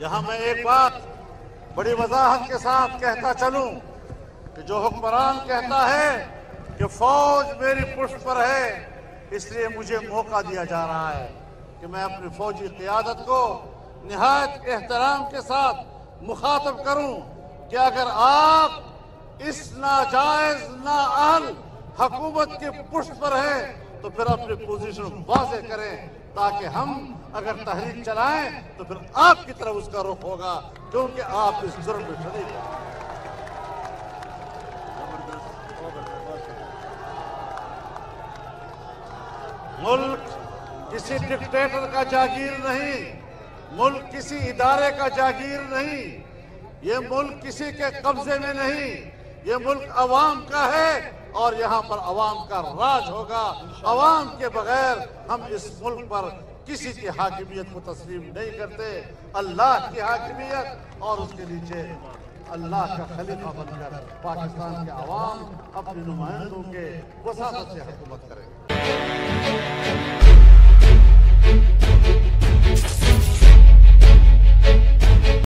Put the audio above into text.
यहाँ मैं एक बात बड़ी वजाहत के साथ कहता चलूं कि जो हुक्मरान कहता है कि फौज मेरी पुष्ट पर है, इसलिए मुझे मौका दिया जा रहा है कि मैं अपनी फौजी क़ियादत को निहायत एहतराम के साथ मुखातब करूं कि अगर आप इस नाजायज नाअहल हुकूमत की पुष्ट पर हैं तो फिर अपनी पोजीशन वाज़ेह करें, ताकि हम अगर तहरीक चलाएं तो फिर आपकी तरफ उसका रुख होगा, क्योंकि आप इस जुर्म में शरीक हैं। मुल्क किसी डिक्टेटर का जागीर नहीं, मुल्क किसी इदारे का जागीर नहीं, ये मुल्क किसी के कब्जे में नहीं, ये मुल्क अवाम का है और यहाँ पर अवाम का राज होगा। अवाम के बगैर हम इस मुल्क पर किसी की हाकिमियत को तस्लीम नहीं करते। अल्लाह की हाकिमियत और उसके नीचे अल्लाह का खलीफा बनकर पाकिस्तान के अवाम अपने नुमाइंदों के वसात से हुकूमत करेंगे।